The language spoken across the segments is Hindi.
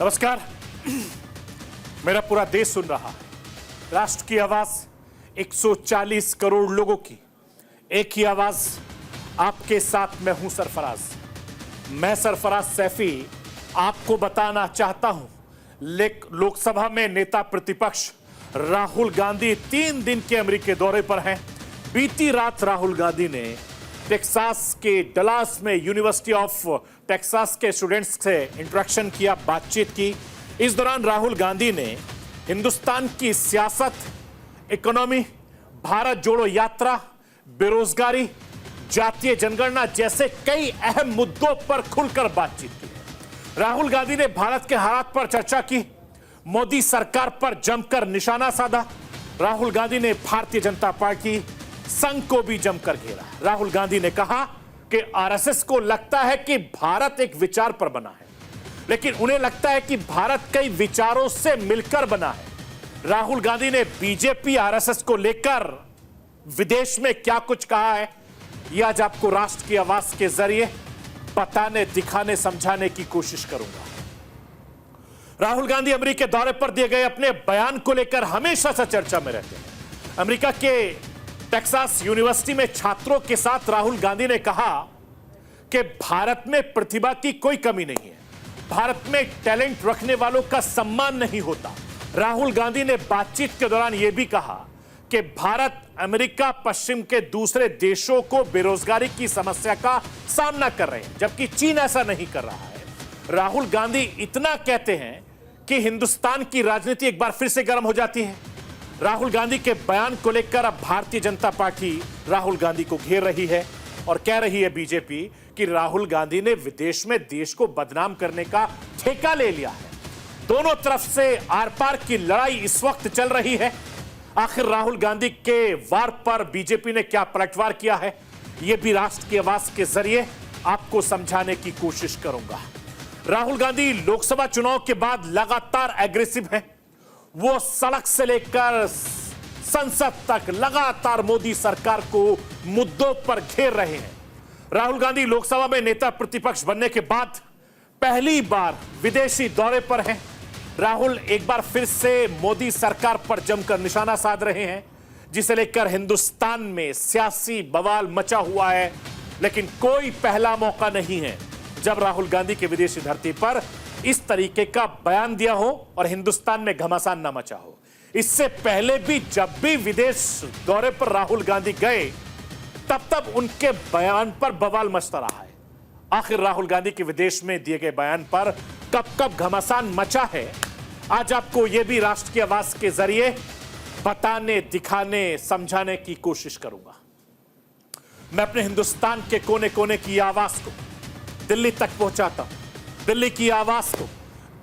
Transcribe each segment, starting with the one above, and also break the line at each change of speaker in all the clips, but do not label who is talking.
नमस्कार। मेरा पूरा देश सुन रहा है। राष्ट्र की आवाज 140 करोड़ लोगों की एक ही आवाज। आपके साथ मैं हूं सरफराज। मैं सरफराज सैफी आपको बताना चाहता हूं, लोकसभा में नेता प्रतिपक्ष राहुल गांधी 3 दिन के अमेरिकी दौरे पर हैं। बीती रात राहुल गांधी ने टेक्सास के डलास में यूनिवर्सिटी ऑफ टेक्सास के स्टूडेंट्स से इंटरेक्शन किया, बातचीत की। इस दौरान राहुल गांधी ने हिंदुस्तान की सियासत, इकोनॉमी, भारत जोड़ो यात्रा, बेरोजगारी, जातीय जनगणना जैसे कई अहम मुद्दों पर खुलकर बातचीत की। राहुल गांधी ने भारत के हालात पर चर्चा की, मोदी सरकार पर जमकर निशाना साधा। राहुल गांधी ने भारतीय जनता पार्टी संघ को भी जमकर घेरा। राहुल गांधी ने कहा कि आरएसएस को लगता है कि भारत एक विचार पर बना है, लेकिन उन्हें लगता है कि भारत कई विचारों से मिलकर बना है। राहुल गांधी ने बीजेपी आरएसएस को लेकर विदेश में क्या कुछ कहा है, यह आज आपको राष्ट्र की आवाज के जरिए बताने, दिखाने, समझाने की कोशिश करूंगा। राहुल गांधी अमेरिका के दौरे पर दिए गए अपने बयान को लेकर हमेशा से चर्चा में रहते हैं। अमेरिका के टेक्सास यूनिवर्सिटी में छात्रों के साथ राहुल गांधी ने कहा कि भारत में प्रतिभा की कोई कमी नहीं है, भारत में टैलेंट रखने वालों का सम्मान नहीं होता। राहुल गांधी ने बातचीत के दौरान यह भी कहा कि भारत, अमेरिका, पश्चिम के दूसरे देशों को बेरोजगारी की समस्या का सामना कर रहे हैं, जबकि चीन ऐसा नहीं कर रहा है। राहुल गांधी इतना कहते हैं कि हिंदुस्तान की राजनीति एक बार फिर से गर्म हो जाती है। राहुल गांधी के बयान को लेकर अब भारतीय जनता पार्टी राहुल गांधी को घेर रही है और कह रही है बीजेपी कि राहुल गांधी ने विदेश में देश को बदनाम करने का ठेका ले लिया है। दोनों तरफ से आर पार की लड़ाई इस वक्त चल रही है। आखिर राहुल गांधी के वार पर बीजेपी ने क्या पलटवार किया है, यह भी राष्ट्र की आवाज के जरिए आपको समझाने की कोशिश करूंगा। राहुल गांधी लोकसभा चुनाव के बाद लगातार एग्रेसिव हैं। वो सड़क से लेकर संसद तक लगातार मोदी सरकार को मुद्दों पर घेर रहे हैं। राहुल गांधी लोकसभा में नेता प्रतिपक्ष बनने के बाद पहली बार विदेशी दौरे पर हैं। राहुल एक बार फिर से मोदी सरकार पर जमकर निशाना साध रहे हैं, जिसे लेकर हिंदुस्तान में सियासी बवाल मचा हुआ है। लेकिन कोई पहला मौका नहीं है जब राहुल गांधी के विदेशी धरती पर इस तरीके का बयान दिया हो और हिंदुस्तान में घमासान न मचा हो। इससे पहले भी जब भी विदेश दौरे पर राहुल गांधी गए, तब उनके बयान पर बवाल मचता रहा है। आखिर राहुल गांधी के विदेश में दिए गए बयान पर कब घमासान मचा है, आज आपको यह भी राष्ट्र की आवाज के जरिए बताने, दिखाने, समझाने की कोशिश करूंगा। मैं अपने हिंदुस्तान के कोने कोने की आवाज को दिल्ली तक पहुंचाता हूं, दिल्ली की आवाज को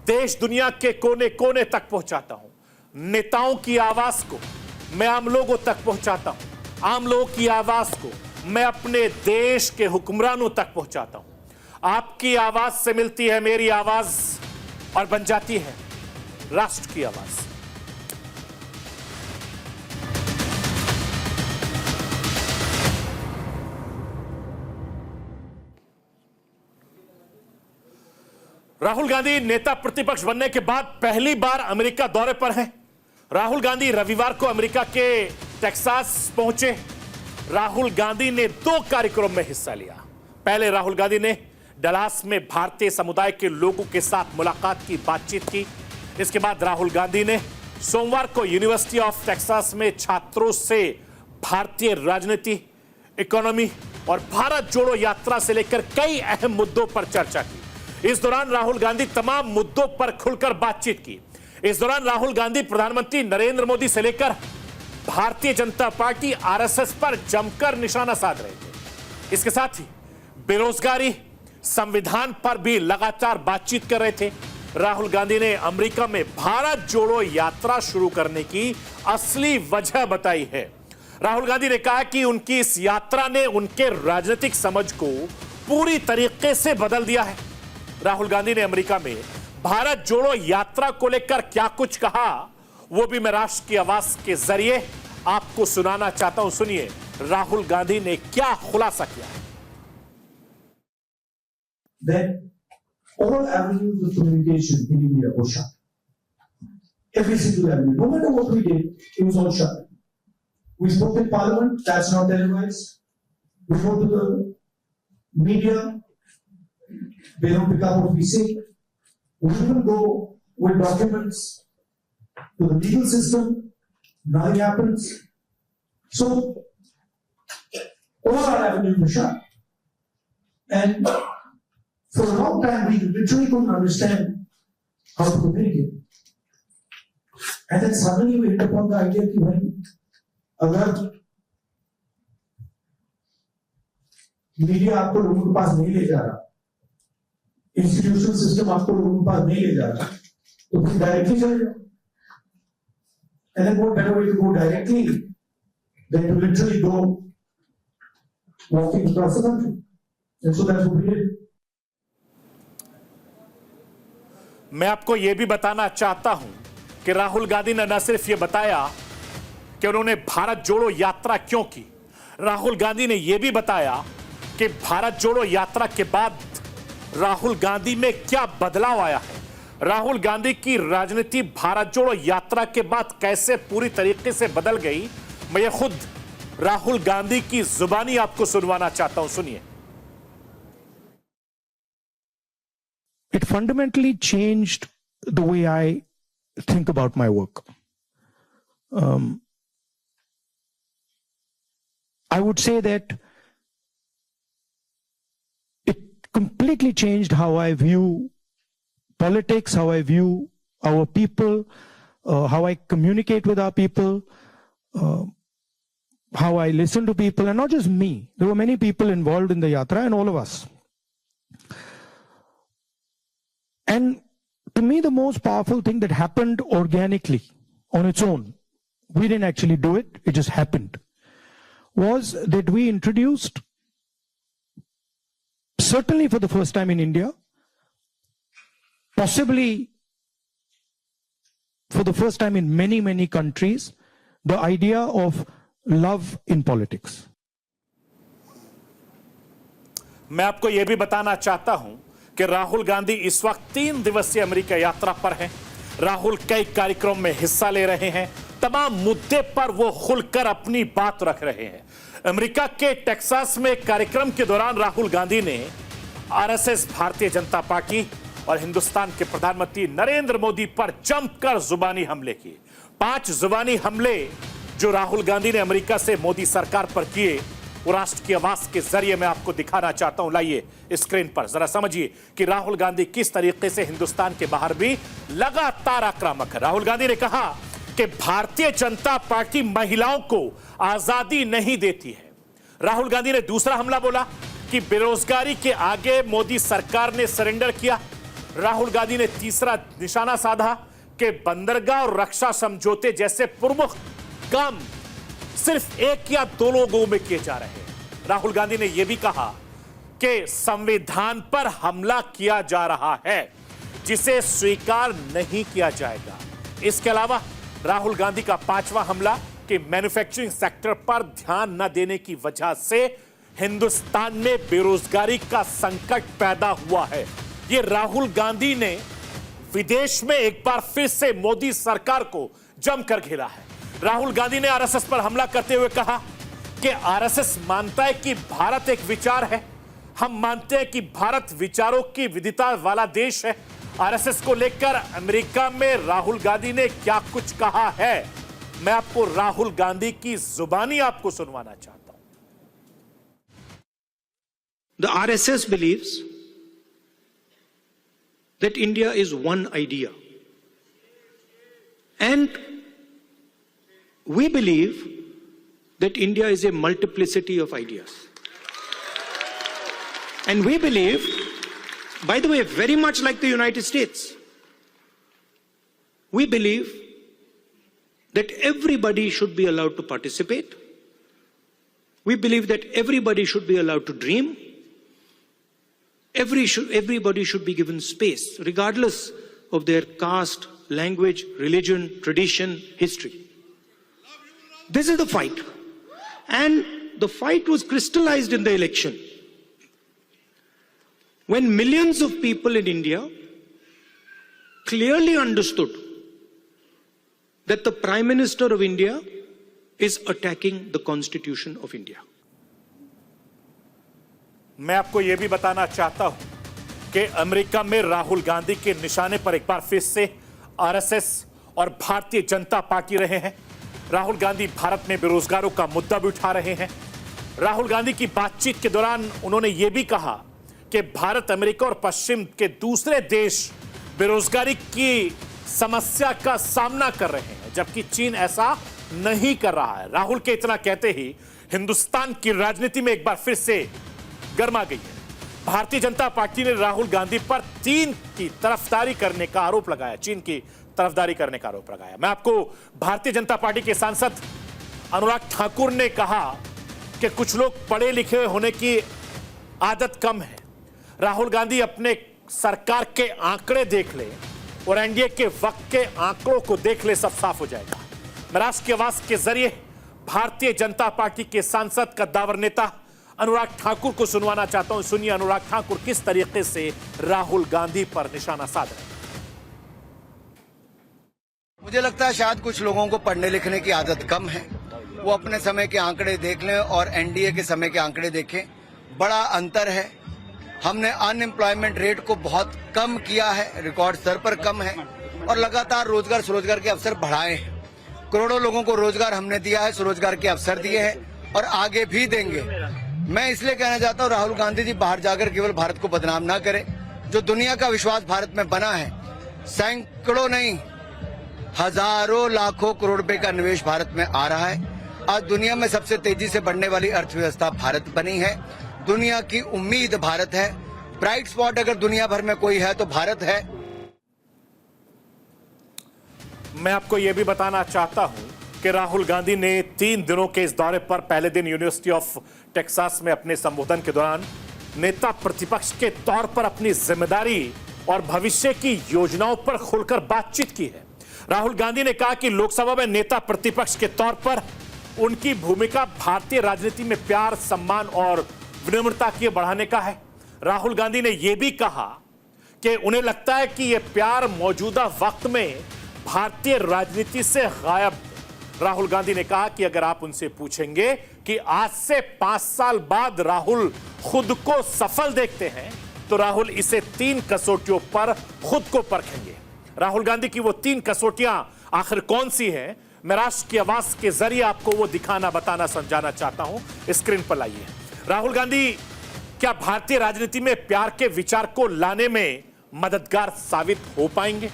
देश दुनिया के कोने कोने तक पहुंचाता हूं। नेताओं की आवाज को मैं आम लोगों तक पहुंचाता हूं, आम लोगों की आवाज को मैं अपने देश के हुक्मरानों तक पहुंचाता हूं। आपकी आवाज से मिलती है मेरी आवाज और बन जाती है राष्ट्र की आवाज। राहुल गांधी नेता प्रतिपक्ष बनने के बाद पहली बार अमेरिका दौरे पर हैं। राहुल गांधी रविवार को अमेरिका के टेक्सास पहुंचे। राहुल गांधी ने 2 कार्यक्रम में हिस्सा लिया। पहले राहुल गांधी ने डलास में भारतीय समुदाय के लोगों के साथ मुलाकात की, बातचीत की। इसके बाद राहुल गांधी ने सोमवार को यूनिवर्सिटी ऑफ टेक्सास में छात्रों से भारतीय राजनीति, इकोनॉमी और भारत जोड़ो यात्रा से लेकर कई अहम मुद्दों पर चर्चा की। इस दौरान राहुल गांधी तमाम मुद्दों पर खुलकर बातचीत की। इस दौरान राहुल गांधी प्रधानमंत्री नरेंद्र मोदी से लेकर भारतीय जनता पार्टी आरएसएस पर जमकर निशाना साध रहे थे। इसके साथ ही बेरोजगारी, संविधान पर भी लगातार बातचीत कर रहे थे। राहुल गांधी ने अमेरिका में भारत जोड़ो यात्रा शुरू करने की असली वजह बताई है। राहुल गांधी ने कहा कि उनकी इस यात्रा ने उनके राजनीतिक समझ को पूरी तरीके से बदल दिया है। राहुल गांधी ने अमेरिका में भारत जोड़ो यात्रा को लेकर क्या कुछ कहा, वो भी मैं राष्ट्र की आवाज के जरिए आपको सुनाना चाहता हूं। सुनिए राहुल गांधी ने क्या खुलासा किया है।
That All avenues of communication in India were shut. Every single avenue. No matter what we did, it was all shut. We spoke in Parliament, that's not televised. We go to the media, they don't pick up what we say. We even go with documents to the legal system, nothing happens. So, all our avenues were shut. And for a long time, we literally couldn't understand how to communicate. And then suddenly we hit upon the idea that when अगर मीडिया आपको लोगों के पास नहीं ले जा रहा, इंस्टीट्यूशनल सिस्टम आपको लोगों के पास नहीं ले जा रहा, तो फिर डायरेक्टली चले जाओ. And then what better way to go directly than to literally go walking across the country. And so that's what we did.
मैं आपको यह भी बताना चाहता हूं कि राहुल गांधी ने न सिर्फ यह बताया कि उन्होंने भारत जोड़ो यात्रा क्यों की, राहुल गांधी ने यह भी बताया कि भारत जोड़ो यात्रा के बाद राहुल गांधी में क्या बदलाव आया है. राहुल गांधी की राजनीति भारत जोड़ो यात्रा के बाद कैसे पूरी तरीके से बदल गई, मैं ये खुद राहुल गांधी की जुबानी आपको सुनवाना चाहता हूं. सुनिए.
It fundamentally changed the way I think about my work. I would say that it completely changed how I view politics, how I view our people, how I communicate with our people, how I listen to people, and not just me. There were many people involved in the yatra, and all of us. And to me, the most powerful thing that happened organically on its own, we didn't actually do it, it just happened, was that we introduced, certainly for the first time in India, possibly for the first time in many, many countries, the idea of love in politics.
मैं आपको यह भी बताना चाहता हूं कि राहुल गांधी इस वक्त 3 दिवसीय अमेरिका यात्रा पर हैं. राहुल कई कार्यक्रम में हिस्सा ले रहे हैं. तमाम मुद्दे पर वो खुलकर अपनी बात रख रहे हैं. अमेरिका के टेक्सास में कार्यक्रम के दौरान राहुल गांधी ने आरएसएस, भारतीय जनता पार्टी और हिंदुस्तान के प्रधानमंत्री नरेंद्र मोदी पर जमकर जुबानी हमले किए. 5 जुबानी हमले जो राहुल गांधी ने अमेरिका से मोदी सरकार पर किए, वो राष्ट्र की आवाज के जरिए मैं आपको दिखाना चाहता हूं. लाइए स्क्रीन पर जरा समझिए कि राहुल गांधी किस तरीके से हिंदुस्तान के बाहर भी लगातार आक्रामक है. राहुल गांधी ने कहा कि भारतीय जनता पार्टी महिलाओं को आजादी नहीं देती है. राहुल गांधी ने दूसरा हमला बोला कि बेरोजगारी के आगे मोदी सरकार ने सरेंडर किया. राहुल गांधी ने तीसरा निशाना साधा कि बंदरगाह और रक्षा समझौते जैसे प्रमुख काम सिर्फ 1 या 2 लोगों में किए जा रहे हैं. राहुल गांधी ने यह भी कहा कि संविधान पर हमला किया जा रहा है जिसे स्वीकार नहीं किया जाएगा. इसके अलावा राहुल गांधी का 5वां हमला कि मैन्युफैक्चरिंग सेक्टर पर ध्यान न देने की वजह से हिंदुस्तान में बेरोजगारी का संकट पैदा हुआ है. यह राहुल गांधी ने विदेश में एक बार फिर से मोदी सरकार को जमकर घेरा है. राहुल गांधी ने आरएसएस पर हमला करते हुए कहा कि आरएसएस मानता है कि भारत एक विचार है. हम मानते हैं कि भारत विचारों की विविधता वाला देश है. आरएसएस को लेकर अमेरिका में राहुल गांधी ने क्या कुछ कहा है, मैं आपको राहुल गांधी की जुबानी आपको सुनवाना चाहता हूं.
The RSS believes that India is one idea. And we believe that India is a multiplicity of ideas. And we believe, by the way, very much like the United States, we believe that everybody should be allowed to participate. We believe that everybody should be allowed to dream. Everybody should be given space, regardless of their caste, language, religion, tradition, history. This is the fight. And the fight was crystallized in the election. when millions of people in India clearly understood that the Prime Minister of India is attacking the Constitution of India.
मैं आपको यह भी बताना चाहता हूं कि अमेरिका में राहुल गांधी के निशाने पर एक बार फिर से आरएसएस और भारतीय जनता पार्टी रहे हैं। राहुल गांधी भारत में बेरोजगारों का मुद्दा भी उठा रहे हैं। राहुल गांधी की बातचीत के दौरान उन्होंने यह भी कहा कि भारत, अमेरिका और पश्चिम के दूसरे देश बेरोजगारी की समस्या का सामना कर रहे हैं, जबकि चीन ऐसा नहीं कर रहा है। राहुल के इतना कहते ही हिंदुस्तान की राजनीति में एक बार फिर से गर्मा गई है। भारतीय जनता पार्टी ने राहुल गांधी पर चीन की तरफदारी करने का आरोप लगाया, मैं आपको भारतीय जनता पार्टी के सांसद अनुराग ठाकुर ने कहा कि कुछ लोग पढ़े लिखे होने की आदत कम है। राहुल गांधी अपने सरकार के आंकड़े देख ले और एनडीए के वक्त के आंकड़ों को देख ले, सब साफ हो जाएगा। मैं राष्ट्र की आवाज के जरिए भारतीय जनता पार्टी के सांसद कद्दावर नेता अनुराग ठाकुर को सुनवाना चाहता हूं। सुनिए अनुराग ठाकुर किस तरीके से राहुल गांधी पर निशाना साध रहे हैं।
मुझे लगता है शायद कुछ लोगों को पढ़ने लिखने की आदत कम है, वो अपने समय के आंकड़े देख लें और एनडीए के समय के आंकड़े देखें। बड़ा अंतर है। हमने अनएम्प्लॉयमेंट रेट को बहुत कम किया है, रिकॉर्ड स्तर पर कम है, और लगातार रोजगार स्वरोजगार के अवसर बढ़ाए हैं। करोड़ों लोगों को रोजगार हमने दिया है, स्वरोजगार के अवसर दिए हैं और आगे भी देंगे। मैं इसलिए कहना चाहता हूँ राहुल गांधी जी बाहर जाकर केवल भारत को बदनाम ना करें। जो दुनिया का विश्वास भारत में बना है, सैकड़ों नहीं हजारों लाखों करोड़ रुपए का निवेश भारत में आ रहा है। आज दुनिया में सबसे तेजी से बढ़ने वाली अर्थव्यवस्था भारत बनी है। दुनिया की उम्मीद भारत है। ब्राइट स्पॉट अगर दुनिया भर में कोई है तो भारत है।
मैं आपको यह भी बताना चाहता हूं कि राहुल गांधी ने 3 दिनों के इस दौरे पर पहले दिन यूनिवर्सिटी ऑफ टेक्सास में अपने संबोधन के दौरान नेता प्रतिपक्ष के तौर पर अपनी जिम्मेदारी और भविष्य की योजनाओं पर खुलकर बातचीत की है। राहुल गांधी ने कहा कि लोकसभा में नेता प्रतिपक्ष के तौर पर उनकी भूमिका भारतीय राजनीति में प्यार, सम्मान और विनम्रता की बढ़ाने का है। राहुल गांधी ने यह भी कहा कि उन्हें लगता है कि यह प्यार मौजूदा वक्त में भारतीय राजनीति से गायब है। राहुल गांधी ने कहा कि अगर आप उनसे पूछेंगे कि आज से 5 साल बाद राहुल खुद को सफल देखते हैं, तो राहुल इसे 3 कसौटियों पर खुद को परखेंगे। राहुल गांधी की वो 3 कसौटियां आखिर कौन सी हैं? मैं राष्ट्र की आवाज के जरिए आपको वो दिखाना, बताना, समझाना चाहता हूं। स्क्रीन पर लाइए। राहुल गांधी क्या भारतीय राजनीति में प्यार के विचार को लाने में मददगार साबित हो पाएंगे?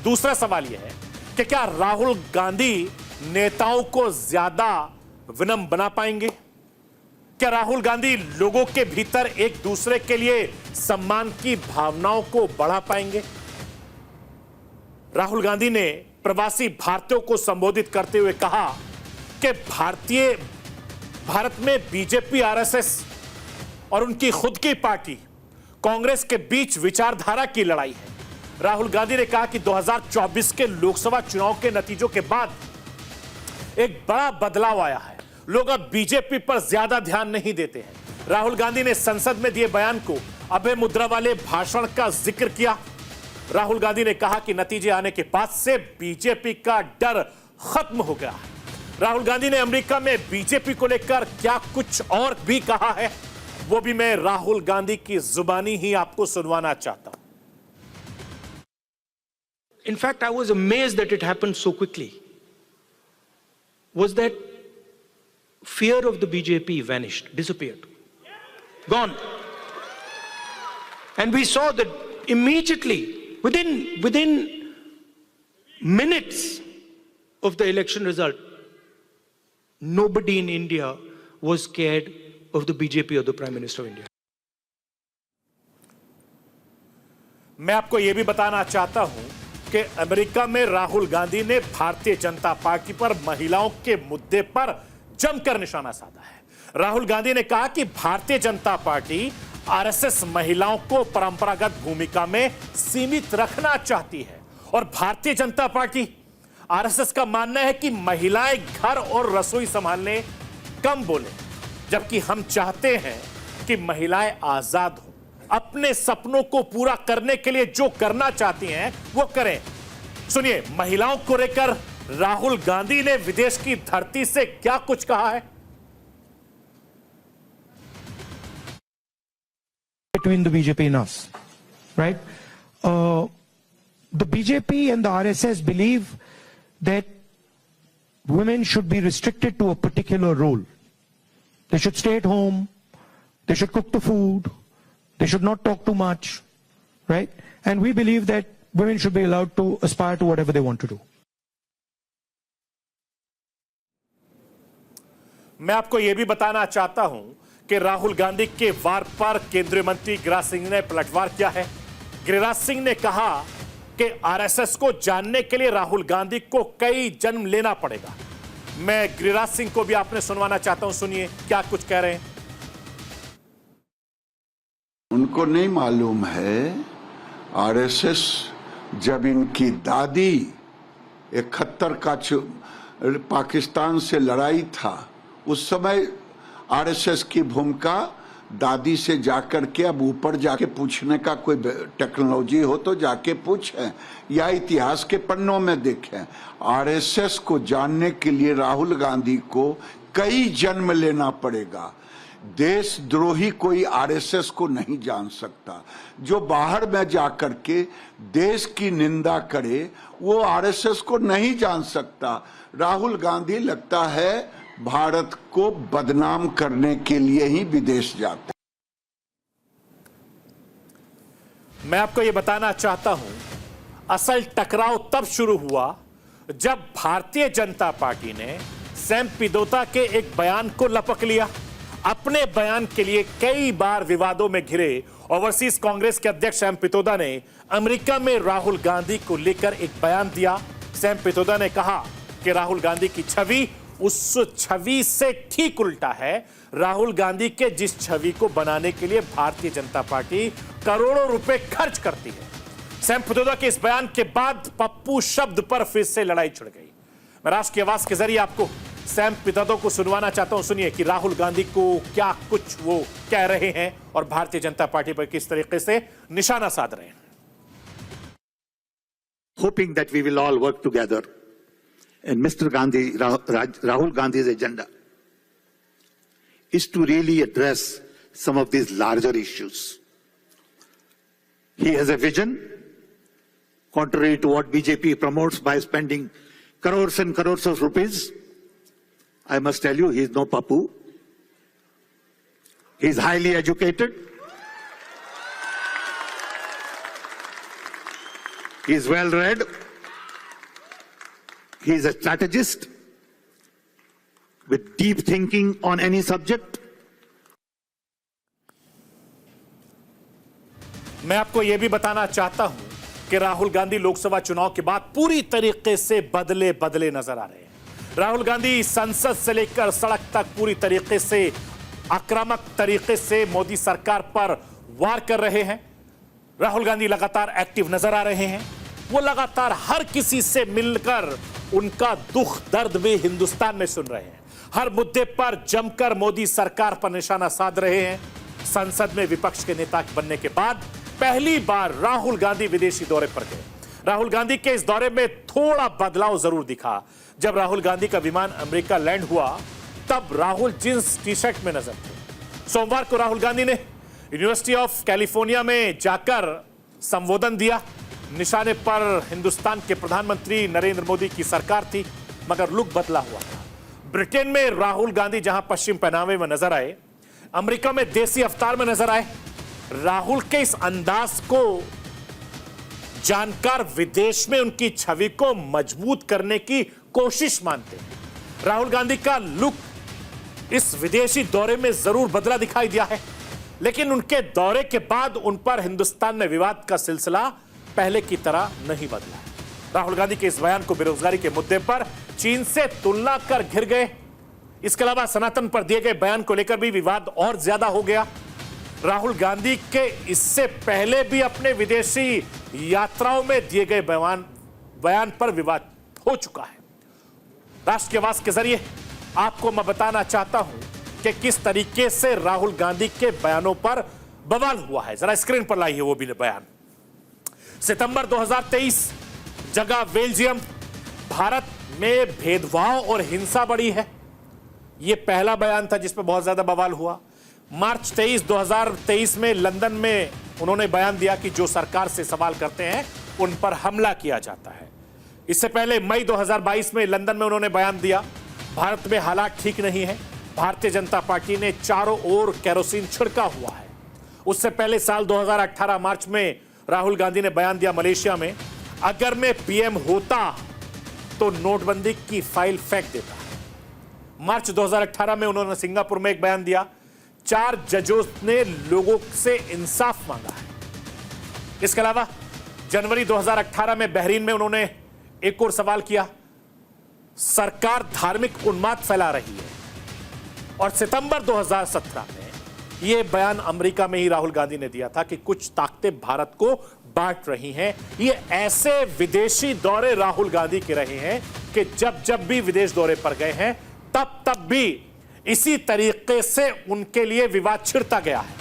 दूसरा सवाल यह है कि क्या राहुल गांधी नेताओं को ज्यादा विनम्र बना पाएंगे? क्या राहुल गांधी लोगों के भीतर एक दूसरे के लिए सम्मान की भावनाओं को बढ़ा पाएंगे? राहुल गांधी ने प्रवासी भारतीयों को संबोधित करते हुए कहा कि भारत में बीजेपी, आरएसएस और उनकी खुद की पार्टी कांग्रेस के बीच विचारधारा की लड़ाई है। राहुल गांधी ने कहा कि 2024 के लोकसभा चुनाव के नतीजों के बाद एक बड़ा बदलाव आया है। लोग अब बीजेपी पर ज्यादा ध्यान नहीं देते हैं। राहुल गांधी ने संसद में दिए बयान को अभय मुद्रा वाले भाषण का जिक्र किया। राहुल गांधी ने कहा कि नतीजे आने के बाद से बीजेपी का डर खत्म हो गया है। राहुल गांधी ने अमेरिका में बीजेपी को लेकर क्या कुछ और भी कहा है, वो भी मैं राहुल गांधी की जुबानी ही आपको सुनवाना चाहता हूं।
In fact, I was amazed that it happened so quickly. Was that fear of the BJP vanished, disappeared, gone. And we saw that immediately, within minutes of the election result, nobody in India was scared of the BJP or the Prime Minister of India.
मैं आपको यह भी बताना चाहता हूं कि अमेरिका में राहुल गांधी ने भारतीय जनता पार्टी पर महिलाओं के मुद्दे पर जमकर निशाना साधा है। राहुल गांधी ने कहा कि भारतीय जनता पार्टी आरएसएस महिलाओं को परंपरागत भूमिका में सीमित रखना चाहती है और भारतीय जनता पार्टी, आरएसएस का मानना है कि महिलाएं घर और रसोई संभालने कम बोले, जबकि हम चाहते हैं कि महिलाएं आजाद हो, अपने सपनों को पूरा करने के लिए जो करना चाहती हैं वो करें। सुनिए, महिलाओं को लेकर राहुल गांधी ने विदेश की धरती से क्या कुछ कहा है।
Between the BJP and us, right? The BJP and the RSS believe that women should be restricted to a particular role. They should stay at home, they should cook the food, they should not talk too much, right? And we believe that women should be allowed to aspire to whatever they want to do.
मैं आपको यह भी बताना चाहता हूं कि राहुल गांधी के वार पर केंद्रीय मंत्री गिरिराज सिंह ने पलटवार किया है। गिरिराज सिंह ने कहा कि आरएसएस को जानने के लिए राहुल गांधी को कई जन्म लेना पड़ेगा। मैं गिरिराज सिंह को भी आपने सुनवाना चाहता हूं, सुनिए क्या कुछ कह रहे हैं।
उनको नहीं मालूम है आरएसएस जब इनकी दादी 71 का पाकिस्तान से लड़ाई था, उस समय आरएसएस की भूमिका दादी से जाकर के, अब ऊपर जाके पूछने का कोई टेक्नोलॉजी हो तो जाके पूछें या इतिहास के पन्नों में देखें। आरएसएस को जानने के लिए राहुल गांधी को कई जन्म लेना पड़ेगा। देशद्रोही कोई आरएसएस को नहीं जान सकता। जो बाहर में जाकर के देश की निंदा करे वो आरएसएस को नहीं जान सकता। राहुल गांधी लगता है भारत को बदनाम करने के लिए ही विदेश जाते।
मैं आपको यह बताना चाहता हूं, असल टकराव तब शुरू हुआ जब भारतीय जनता पार्टी ने सैम पित्रोदा के एक बयान को लपक लिया। अपने बयान के लिए कई बार विवादों में घिरे ओवरसीज कांग्रेस के अध्यक्ष सैम पित्रोदा ने अमेरिका में राहुल गांधी को लेकर एक बयान दिया। सैम पित्रोदा ने कहा कि राहुल गांधी की छवि उस छवि से ठीक उल्टा है। राहुल गांधी के जिस छवि को बनाने के लिए भारतीय जनता पार्टी करोड़ों रुपए खर्च करती है। सैम पित्रोदा के इस बयान के बाद पप्पू शब्द पर फिर से लड़ाई छिड़ गई। मैं राष्ट्र की आवाज के जरिए आपको सैम पित्रोदा को सुनवाना चाहता हूं, सुनिए कि राहुल गांधी को क्या कुछ वो कह रहे हैं और भारतीय जनता पार्टी पर किस तरीके से निशाना साध रहे हैं।
Hoping that we will all work together. And Mr. Gandhi, Rahul Gandhi's agenda is to really address some of these larger issues. He has a vision, contrary to what BJP promotes by spending crores and crores of rupees. I must tell you, he is no pappu. He is highly educated. He is well read. He is a strategist with deep thinking on any subject.
मैं आपको यह भी बताना चाहता हूं कि राहुल गांधी लोकसभा चुनाव के बाद पूरी तरीके से बदले नजर आ रहे हैं। राहुल गांधी संसद से लेकर सड़क तक पूरी तरीके से आक्रामक तरीके से मोदी सरकार पर वार कर रहे हैं। राहुल गांधी लगातार एक्टिव नजर आ रहे हैं। वो लगातार हर किसी से मिलकर उनका दुख दर्द भी हिंदुस्तान में सुन रहे हैं। हर मुद्दे पर जमकर मोदी सरकार पर निशाना साध रहे हैं। संसद में विपक्ष के नेता बनने के बाद पहली बार राहुल गांधी विदेशी दौरे पर गए। राहुल गांधी के इस दौरे में थोड़ा बदलाव जरूर दिखा। जब राहुल गांधी का विमान अमेरिका लैंड हुआ तब राहुल जींस टी शर्ट में नजर थे। सोमवार को राहुल गांधी ने यूनिवर्सिटी ऑफ कैलिफोर्निया में जाकर संबोधन दिया। निशाने पर हिंदुस्तान के प्रधानमंत्री नरेंद्र मोदी की सरकार थी, मगर लुक बदला हुआ था। ब्रिटेन में राहुल गांधी जहां पश्चिम पहनावे में नजर आए, अमेरिका में देसी अवतार में नजर आए। राहुल के इस अंदाज को जानकर विदेश में उनकी छवि को मजबूत करने की कोशिश मानते हैं। राहुल गांधी का लुक इस विदेशी दौरे में जरूर बदला दिखाई दिया है, लेकिन उनके दौरे के बाद उन पर हिंदुस्तान में विवाद का सिलसिला पहले की तरह नहीं बदला। राहुल गांधी के इस बयान को बेरोजगारी के मुद्दे पर चीन से तुलना कर घिर गए। इसके अलावा सनातन पर दिए गए बयान को लेकर भी विवाद और ज्यादा हो गया। राहुल गांधी के इससे पहले भी अपने विदेशी यात्राओं में दिए गए बयान पर विवाद हो चुका है। राष्ट्र की आवाज के जरिए आपको मैं बताना चाहता हूं कि किस तरीके से राहुल गांधी के बयानों पर बवाल हुआ है। जरा स्क्रीन पर लाइए वो भी बयान। सितंबर 2023, जगह बेल्जियम, भारत में भेदभाव और हिंसा बढ़ी है। यह पहला बयान था जिसपे बहुत ज्यादा बवाल हुआ। मार्च 23, 2023 में लंदन में उन्होंने बयान दिया कि जो सरकार से सवाल करते हैं उन पर हमला किया जाता है। इससे पहले मई 2022 में लंदन में उन्होंने बयान दिया, भारत में हालात ठीक नहीं है, भारतीय जनता पार्टी ने चारों ओर केरोसिन छिड़का हुआ है। उससे पहले साल 2018 मार्च में राहुल गांधी ने बयान दिया मलेशिया में, अगर मैं पीएम होता तो नोटबंदी की फाइल फेंक देता। मार्च 2018 में उन्होंने सिंगापुर में एक बयान दिया, 4 जजों ने लोगों से इंसाफ मांगा है। इसके अलावा जनवरी 2018 में बहरीन में उन्होंने एक और सवाल किया, सरकार धार्मिक उन्माद फैला रही है। और सितंबर 2017 में यह बयान अमेरिका में ही राहुल गांधी ने दिया था कि कुछ ताकतें भारत को बांट रही हैं। ये ऐसे विदेशी दौरे राहुल गांधी के रहे हैं कि जब जब भी विदेश दौरे पर गए हैं तब भी इसी तरीके से उनके लिए विवाद छिड़ता गया है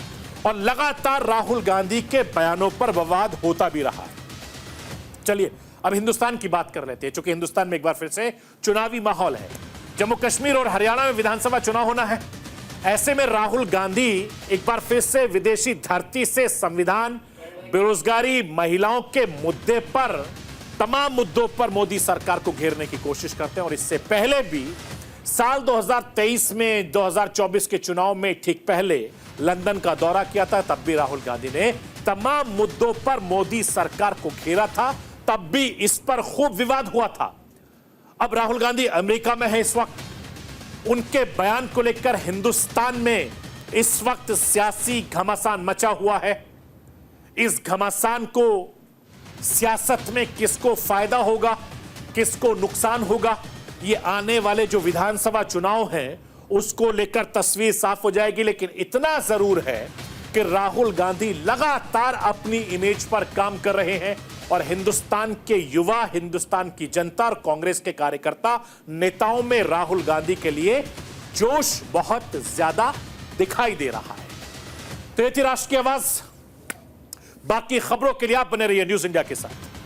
और लगातार राहुल गांधी के बयानों पर विवाद होता भी रहा है। चलिए अब हिंदुस्तान की बात कर लेते हैं, क्योंकि हिंदुस्तान में एक बार फिर से चुनावी माहौल है। जम्मू कश्मीर और हरियाणा में विधानसभा चुनाव होना है। ऐसे में राहुल गांधी एक बार फिर से विदेशी धरती से संविधान, बेरोजगारी, महिलाओं के मुद्दे पर, तमाम मुद्दों पर मोदी सरकार को घेरने की कोशिश करते हैं। और इससे पहले भी साल 2023 में 2024 के चुनाव में ठीक पहले लंदन का दौरा किया था, तब भी राहुल गांधी ने तमाम मुद्दों पर मोदी सरकार को घेरा था, तब भी इस पर खूब विवाद हुआ था। अब राहुल गांधी अमेरिका में है इस वक्त, उनके बयान को लेकर हिंदुस्तान में इस वक्त सियासी घमासान मचा हुआ है। इस घमासान को सियासत में किसको फायदा होगा, किसको नुकसान होगा, ये आने वाले जो विधानसभा चुनाव हैं उसको लेकर तस्वीर साफ हो जाएगी। लेकिन इतना जरूर है कि राहुल गांधी लगातार अपनी इमेज पर काम कर रहे हैं और हिंदुस्तान के युवा, हिंदुस्तान की जनता और कांग्रेस के कार्यकर्ता, नेताओं में राहुल गांधी के लिए जोश बहुत ज्यादा दिखाई दे रहा है। तो ये थी राष्ट्र की आवाज। बाकी खबरों के लिए आप बने रहिए न्यूज़ इंडिया के साथ।